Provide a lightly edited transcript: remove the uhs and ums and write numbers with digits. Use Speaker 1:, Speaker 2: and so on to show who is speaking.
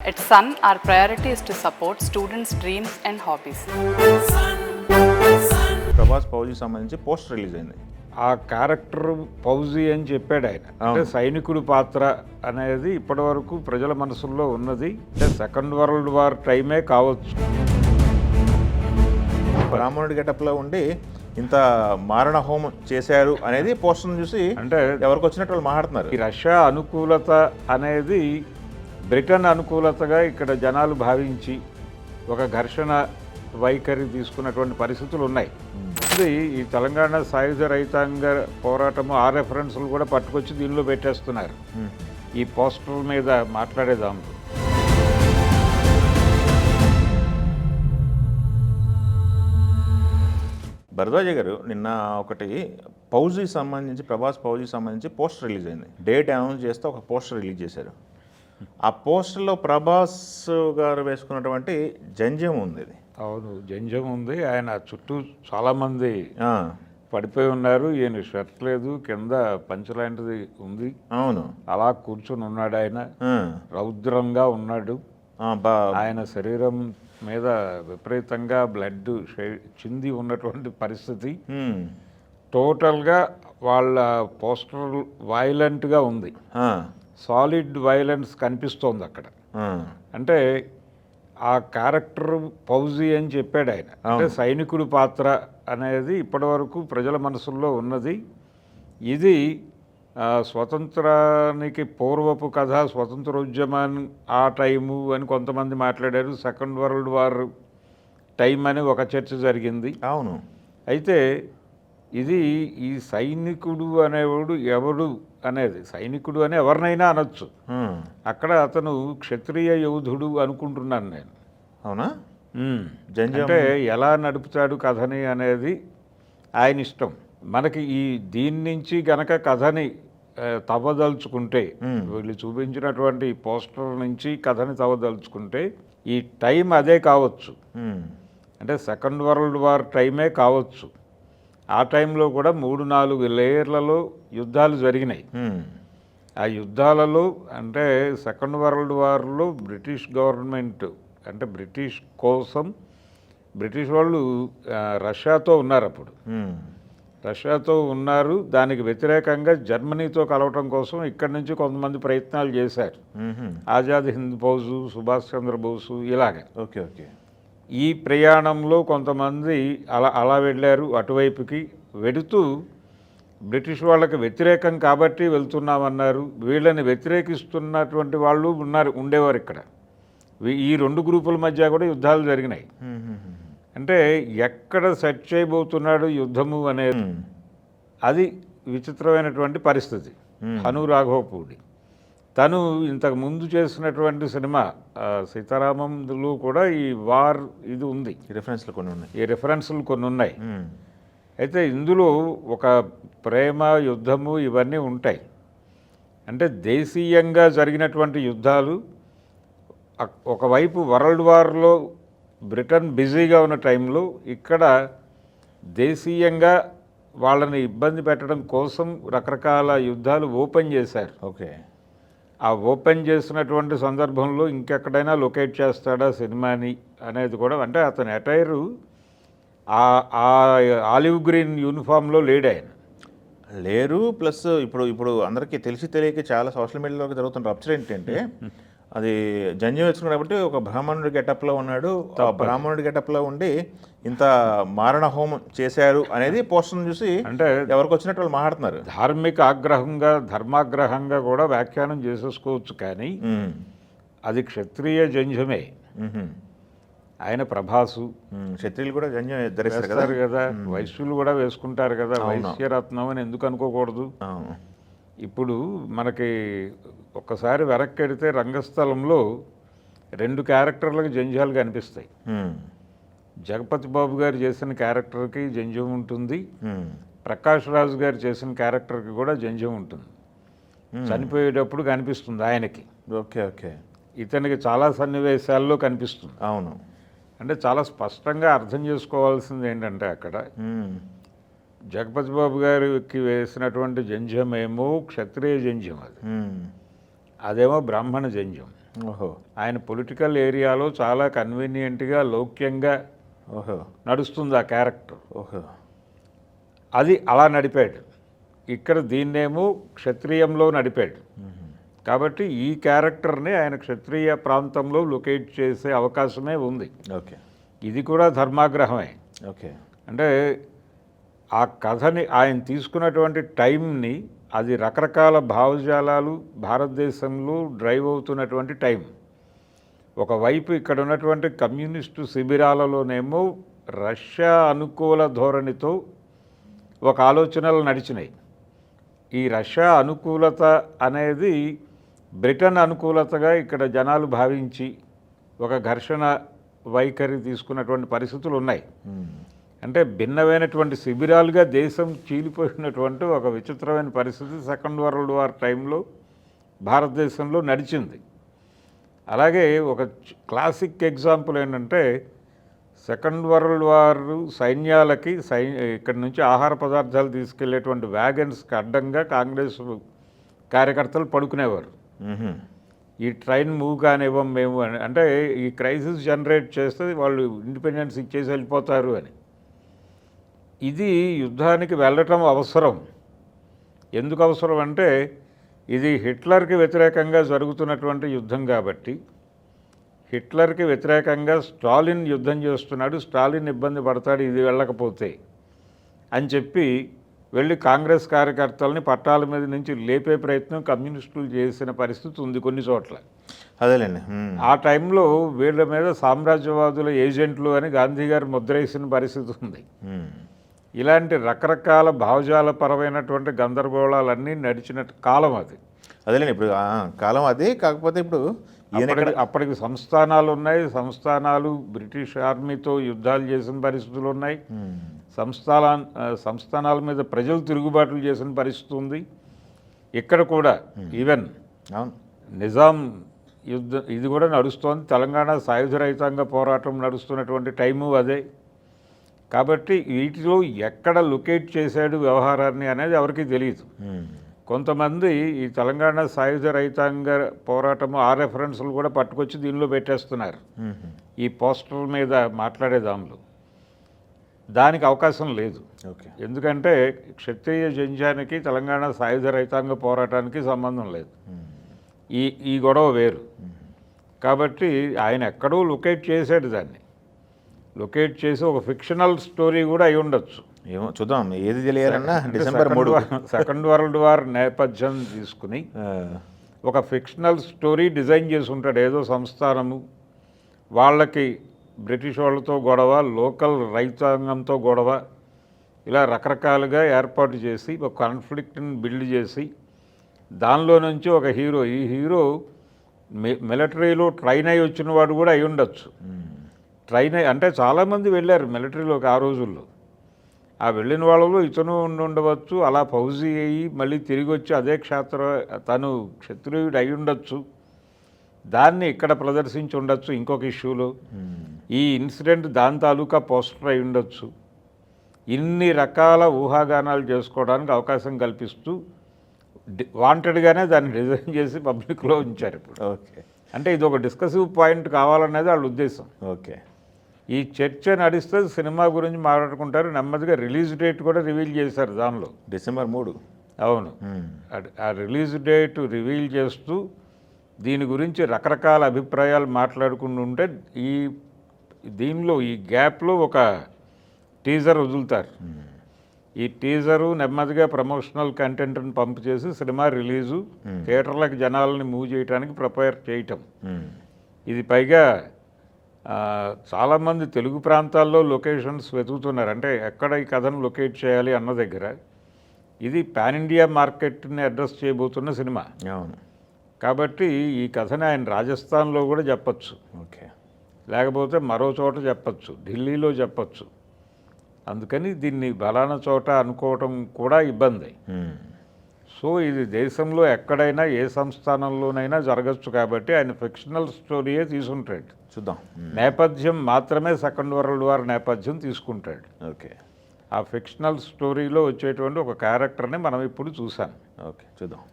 Speaker 1: At Sun, our priority is to support students' dreams and hobbies.
Speaker 2: Prabhas పౌజీ సంబంధించి poster release అయింది.
Speaker 3: ఆ character పౌజీ అని చెప్పాడు ఆయన. అంటే సైనికుడు పాత్ర అనేది ఇప్పటి వరకు ప్రజల మనసుల్లో ఉన్నది. అంటే సెకండ్ వరల్డ్ వార్ టైమే కావచ్చు.
Speaker 2: బ్రాహ్మణుడి గెటప్లో ఉండి ఇంత మారణ హోమం చేశారు అనేది పోస్టర్ని చూసి
Speaker 3: అంటే
Speaker 2: ఎవరికి వచ్చినట్టు వాళ్ళు మాట్లాడుతున్నారు.
Speaker 3: ఈ రష్యా అనుకూలత అనేది బ్రిటన్ అనుకూలతగా ఇక్కడ జనాలు భావించి ఒక ఘర్షణ వైఖరి తీసుకున్నటువంటి పరిస్థితులు ఉన్నాయి. ఇది ఈ తెలంగాణ సాయుధ రైతాంగ పోరాటము ఆ రెఫరెన్స్లు కూడా పట్టుకొచ్చి దీనిలో పెట్టేస్తున్నారు ఈ పోస్టర్ మీద మాట్లాడేదాము.
Speaker 2: భరద్వాజ గారు నిన్న ఒకటి పౌజీ సంబంధించి ప్రభాస్ పౌజీ సంబంధించి పోస్టర్ రిలీజ్ అయింది. డేట్ అనౌన్స్ చేస్తే ఒక పోస్టర్ రిలీజ్ చేశారు. ఆ పోస్టర్లో ప్రభాస్ గారు వేసుకున్నటువంటి జంజం ఉంది.
Speaker 3: అవును, జంజం ఉంది. ఆయన చుట్టూ చాలామంది పడిపోయి ఉన్నారు. ఈయన షర్ట్ లేదు, కింద పంచ లాంటిది ఉంది.
Speaker 2: అవును,
Speaker 3: అలా కూర్చొని ఉన్నాడు. ఆయన రౌద్రంగా ఉన్నాడు. ఆయన శరీరం మీద విపరీతంగా బ్లడ్ చింది ఉన్నటువంటి పరిస్థితి. టోటల్గా వాళ్ళ పోస్టర్ వైలెంట్గా ఉంది. సాలిడ్ వైలెన్స్ కనిపిస్తోంది అక్కడ. అంటే ఆ క్యారెక్టర్ పౌజీ అని చెప్పాడు ఆయన. అంటే సైనికుడు పాత్ర అనేది ఇప్పటి వరకు ప్రజల మనసుల్లో ఉన్నది. ఇది స్వతంత్రానికి పూర్వపు కథ, స్వతంత్రోద్యమాన్ని ఆ టైము అని కొంతమంది మాట్లాడారు. సెకండ్ వరల్డ్ వార్ టైం అని ఒక చర్చ జరిగింది.
Speaker 2: అవును,
Speaker 3: అయితే ఇది ఈ సైనికుడు అనేవాడు ఎవడు అనేది, సైనికుడు అని ఎవరినైనా అనొచ్చు. అక్కడ అతను క్షత్రియ యోధుడు అనుకుంటున్నాను నేను.
Speaker 2: అవునా?
Speaker 3: అంటే ఎలా నడుపుతాడు కథని అనేది ఆయన ఇష్టం. మనకి ఈ దీని నుంచి గనక కథని తవ్వదలుచుకుంటే, వీళ్ళు చూపించినటువంటి పోస్టర్ నుంచి కథని తవ్వదలుచుకుంటే ఈ టైం అదే కావచ్చు. అంటే సెకండ్ వరల్డ్ వార్ టైమే కావచ్చు. ఆ టైంలో కూడా 3-4 లేయర్లలో యుద్ధాలు జరిగినాయి. ఆ యుద్ధాలలో అంటే సెకండ్ వరల్డ్ వార్లో బ్రిటిష్ గవర్నమెంట్ అంటే బ్రిటిష్ కోసం బ్రిటిష్ వాళ్ళు రష్యాతో ఉన్నారు. అప్పుడు రష్యాతో ఉన్నారు. దానికి వ్యతిరేకంగా జర్మనీతో కలవటం కోసం ఇక్కడి నుంచి కొంతమంది ప్రయత్నాలు చేశారు. ఆజాద్ హింద్ ఫౌజు, సుభాష్ చంద్రబోసు ఇలాగే.
Speaker 2: Okay okay.
Speaker 3: ఈ ప్రయాణంలో కొంతమంది అలా వెళ్ళారు. అటువైపుకి వెడుతూ బ్రిటిష్ వాళ్ళకి వ్యతిరేకం కాబట్టి వెళ్తున్నామన్నారు. వీళ్ళని వ్యతిరేకిస్తున్నటువంటి వాళ్ళు ఉండేవారు ఇక్కడ. ఈ 2 గ్రూపుల మధ్య కూడా యుద్ధాలు జరిగినాయి. అంటే ఎక్కడ సెట్ చేయబోతున్నాడు యుద్ధము అనేది అది విచిత్రమైనటువంటి పరిస్థితి. హను రాఘవపూడి తను ఇంతకు ముందు చేసినటువంటి సినిమా సీతారామంలో కూడా ఈ వార్ ఇది ఉంది. ఈ రెఫరెన్స్లు కొన్ని ఉన్నాయి. అయితే ఇందులో ఒక ప్రేమ యుద్ధము ఇవన్నీ ఉంటాయి. అంటే దేశీయంగా జరిగినటువంటి యుద్ధాలు ఒకవైపు వరల్డ్ వార్లో బ్రిటన్ బిజీగా ఉన్న టైంలో ఇక్కడ దేశీయంగా వాళ్ళని ఇబ్బంది పెట్టడం కోసం రకరకాల యుద్ధాలు ఓపెన్ చేశారు.
Speaker 2: ఓకే.
Speaker 3: ఆ ఓపెన్ చేసినటువంటి సందర్భంలో ఇంకెక్కడైనా లొకేట్ చేస్తాడా సినిమాని అనేది కూడా, అంటే అతని అటైరు ఆ ఆలివ్ గ్రీన్ యూనిఫామ్లో లేరు.
Speaker 2: ప్లస్ ఇప్పుడు అందరికీ తెలిసి తెలియక చాలా సోషల్ మీడియాలో జరుగుతున్న రప్చర్ ఏంటంటే అది జంజం వేసుకున్నాడు కాబట్టి ఒక బ్రాహ్మణుడి గెటప్లో ఉన్నాడు. ఆ బ్రాహ్మణుడి గెటప్లో ఉండి ఇంత మారణ హోమం చేశారు అనేది పోస్టర్ని చూసి అంటే ఎవరికి వచ్చినట్టు వాళ్ళు మాట్లాడుతున్నారు.
Speaker 3: ధార్మిక ఆగ్రహంగా, ధర్మాగ్రహంగా కూడా వ్యాఖ్యానం చేసేసుకోవచ్చు. కానీ అది క్షత్రియ జంజమే. ఆయన ప్రభాసు.
Speaker 2: క్షత్రియులు కూడా జంజం
Speaker 3: ధరిస్తారు కదా, వైశ్యులు కూడా వేసుకుంటారు కదా. వైశ్యరత్నం అని ఎందుకు అనుకోకూడదు? ఇప్పుడు మనకి ఒక్కసారి వెనక్కి వెడితే రంగస్థలంలో 2 క్యారెక్టర్లకు జంజాలు కనిపిస్తాయి. జగపతి బాబు గారు చేసిన క్యారెక్టర్కి జంజం ఉంటుంది, ప్రకాష్ రాజు గారు చేసిన క్యారెక్టర్కి కూడా జంజం ఉంటుంది. చనిపోయేటప్పుడు కనిపిస్తుంది ఆయనకి.
Speaker 2: Okay okay.
Speaker 3: ఇతనికి చాలా సన్నివేశాల్లో కనిపిస్తుంది.
Speaker 2: అవును.
Speaker 3: అంటే చాలా స్పష్టంగా అర్థం చేసుకోవాల్సింది ఏంటంటే అక్కడ జగపతి బాబు గారికి వేసినటువంటి జంజమేమో క్షత్రియ జంజం, అదేమో బ్రాహ్మణ జంజం.
Speaker 2: ఓహో.
Speaker 3: ఆయన పొలిటికల్ ఏరియాలో చాలా కన్వీనియంట్గా లౌక్యంగా
Speaker 2: ఓహో.
Speaker 3: నడుస్తుంది ఆ క్యారెక్టర్.
Speaker 2: ఓహో.
Speaker 3: అది అలా నడిపాడు. ఇక్కడ దీన్నేమో క్షత్రియంలో నడిపాడు. కాబట్టి ఈ క్యారెక్టర్ని ఆయన క్షత్రియ ప్రాంతంలో లొకేట్ చేసే అవకాశమే ఉంది.
Speaker 2: ఓకే.
Speaker 3: ఇది కూడా ధర్మాగ్రహమే.
Speaker 2: ఓకే.
Speaker 3: అంటే ఆ కథని ఆయన తీసుకున్నటువంటి టైంని, అది రకరకాల భావజాలాలు భారతదేశంలో డ్రైవ్ అవుతున్నటువంటి టైం. ఒకవైపు ఇక్కడ ఉన్నటువంటి కమ్యూనిస్టు శిబిరాలలోనేమో రష్యా అనుకూల ధోరణితో ఒక ఆలోచనలు నడిచినాయి. ఈ రష్యా అనుకూలత అనేది బ్రిటన్ అనుకూలతగా ఇక్కడ జనాలు భావించి ఒక ఘర్షణ వైఖరి తీసుకున్నటువంటి పరిస్థితులు ఉన్నాయి. అంటే భిన్నమైనటువంటి శిబిరాలుగా దేశం చీలిపోయినటువంటి ఒక విచిత్రమైన పరిస్థితి సెకండ్ వరల్డ్ వార్ టైంలో భారతదేశంలో నడిచింది. అలాగే ఒక క్లాసిక్ ఎగ్జాంపుల్ ఏంటంటే, సెకండ్ వరల్డ్ వార్ సైన్యాలకి ఇక్కడి నుంచి ఆహార పదార్థాలు తీసుకెళ్లేటువంటి వ్యాగన్స్కి అడ్డంగా కాంగ్రెస్ కార్యకర్తలు పడుకునేవారు. ఈ ట్రైన్ మూవ్ కానివ్వం మేము అని. అంటే ఈ క్రైసిస్ జనరేట్ చేస్తే వాళ్ళు ఇండిపెండెన్స్ ఇచ్చేసి వెళ్ళిపోతారు అని. ఇది యుద్ధానికి వెళ్ళటం అవసరం. ఎందుకు అవసరం అంటే, ఇది హిట్లర్కి వ్యతిరేకంగా జరుగుతున్నటువంటి యుద్ధం కాబట్టి, హిట్లర్కి వ్యతిరేకంగా స్టాలిన్ యుద్ధం చేస్తున్నాడు, స్టాలిన్ ఇబ్బంది పడతాడు ఇది వెళ్ళకపోతే అని చెప్పి వెళ్ళి కాంగ్రెస్ కార్యకర్తలని పట్టాల మీద నుంచి లేపే ప్రయత్నం కమ్యూనిస్టులు చేసిన పరిస్థితి ఉంది కొన్ని చోట్ల.
Speaker 2: అదేలేండి.
Speaker 3: ఆ టైంలో వీళ్ళ మీద సామ్రాజ్యవాదుల ఏజెంట్లు అని గాంధీ గారు ముద్రేసిన పరిస్థితి ఉంది. ఇలాంటి రకరకాల భావజాలపరమైనటువంటి గందరగోళాలన్నీ నడిచిన కాలం అది.
Speaker 2: అదేలేండి. ఇప్పుడు కాలం అది. కాకపోతే ఇప్పుడు
Speaker 3: అప్పటికి సంస్థానాలు ఉన్నాయి. సంస్థానాలు బ్రిటిష్ ఆర్మీతో యుద్ధాలు చేసిన పరిస్థితులు ఉన్నాయి. సంస్థానాల మీద ప్రజలు తిరుగుబాట్లు చేసిన పరిస్థితి ఉంది. ఇక్కడ కూడా ఈవెన్ నిజాం యుద్ధం ఇది కూడా నడుస్తోంది. తెలంగాణ సాయుధ రైతాంగ పోరాటం నడుస్తున్నటువంటి టైము అదే. కాబట్టి వీటిలో ఎక్కడ లొకేట్ చేశాడు వ్యవహారాన్ని అనేది ఎవరికీ తెలియదు. కొంతమంది ఈ తెలంగాణ సాయుధ రైతాంగ పోరాటము ఆ రెఫరెన్స్లు కూడా పట్టుకొచ్చి దీనిలో పెట్టేస్తున్నారు. ఈ పోస్టర్ మీద మాట్లాడేదాంలో దానికి అవకాశం లేదు. ఎందుకంటే క్షత్రియ జంధ్యానికి తెలంగాణ సాయుధ రైతాంగ పోరాటానికి సంబంధం లేదు. ఈ గొడవ వేరు. కాబట్టి ఆయన ఎక్కడో లొకేట్ చేశాడు. దాన్ని లొకేట్ చేసి ఒక ఫిక్షనల్ స్టోరీ కూడా అయి ఉండొచ్చు.
Speaker 2: ఏమో చూద్దాం. ఏది తెలియాలన్నా డిసెంబర్ 3
Speaker 3: సెకండ్ వరల్డ్ వార్ నేపథ్యం తీసుకుని ఒక ఫిక్షనల్ స్టోరీ డిజైన్ చేసి ఉంటాడు. ఏదో సంస్థానము వాళ్ళకి బ్రిటిష్ వాళ్ళతో గొడవ, లోకల్ రైతాంగంతో గొడవ, ఇలా రకరకాలుగా ఏర్పాటు చేసి ఒక కాన్ఫ్లిక్ట్ని బిల్డ్ చేసి దానిలో నుంచి ఒక హీరో, ఈ హీరో మిలిటరీలో ట్రైన్ అయ్యి వచ్చిన వాడు కూడా అయి ఉండొచ్చు. ట్రైన్ అంటే చాలామంది వెళ్ళారు మిలిటరీలోకి ఆ రోజుల్లో. ఆ వెళ్ళిన వాళ్ళలో ఇతను ఉండవచ్చు. అలా ఫౌజీ అయ్యి మళ్ళీ తిరిగి వచ్చి అదే తను క్షత్రియుడు అయి ఉండొచ్చు. దాన్ని ఇక్కడ ప్రదర్శించి ఉండొచ్చు ఇంకొక ఇష్యూలో. ఈ ఇన్సిడెంట్ దాని తాలూకా పోస్టర్ అయి ఉండొచ్చు. ఇన్ని రకాల ఊహాగానాలు చేసుకోవడానికి అవకాశం కల్పిస్తూ వాంటెడ్గానే దాన్ని డిజైన్ చేసి పబ్లిక్లో ఉంచారు ఇప్పుడు.
Speaker 2: ఓకే.
Speaker 3: అంటే ఇది ఒక డిస్కసివ్ పాయింట్ కావాలనేది వాళ్ళ ఉద్దేశం.
Speaker 2: ఓకే.
Speaker 3: ఈ చర్చ నడిస్తే సినిమా గురించి మాట్లాడుకుంటారు. నెమ్మదిగా రిలీజ్ డేట్ కూడా రివీల్ చేశారు దానిలో.
Speaker 2: డిసెంబర్ 3.
Speaker 3: అవును. ఆ రిలీజ్ డేట్ రివీల్ చేస్తూ దీని గురించి రకరకాల అభిప్రాయాలు మాట్లాడుకుంటూ ఉంటే దీనిలో ఈ గ్యాప్లో ఒక టీజర్ వదులుతారు. ఈ టీజరు నెమ్మదిగా ప్రమోషనల్ కంటెంట్ని పంపు చేసి సినిమా రిలీజు, థియేటర్లకు జనాలని మూవ్ చేయడానికి ప్రిపేర్ చేయటం. ఇది పైగా చాలామంది తెలుగు ప్రాంతాల్లో లొకేషన్స్ వెతుకుతున్నారు. అంటే ఎక్కడ ఈ కథను లొకేట్ చేయాలి అన్న దగ్గర ఇది పాన్ ఇండియా మార్కెట్ని అడ్రస్ చేయబోతున్న సినిమా.
Speaker 2: అవును.
Speaker 3: కాబట్టి ఈ కథని ఆయన రాజస్థాన్లో కూడా చెప్పచ్చు.
Speaker 2: ఓకే.
Speaker 3: లేకపోతే మరో చోట చెప్పచ్చు, ఢిల్లీలో చెప్పచ్చు. అందుకని దీన్ని బలానా చోట అనుకోవటం కూడా ఇబ్బంది. సో ఇది దేశంలో ఎక్కడైనా ఏ సంస్థానంలోనైనా జరగచ్చు. కాబట్టి ఆయన ఫిక్షనల్ స్టోరీయే తీసుకుంటాడు.
Speaker 2: చూద్దాం.
Speaker 3: నేపథ్యం మాత్రమే సెకండ్ వరల్డ్ వార్ నేపథ్యం తీసుకుంటాడు.
Speaker 2: ఓకే.
Speaker 3: ఆ ఫిక్షనల్ స్టోరీలో వచ్చేటువంటి ఒక క్యారెక్టర్ని మనం ఇప్పుడు చూసాం.
Speaker 2: ఓకే, చూద్దాం.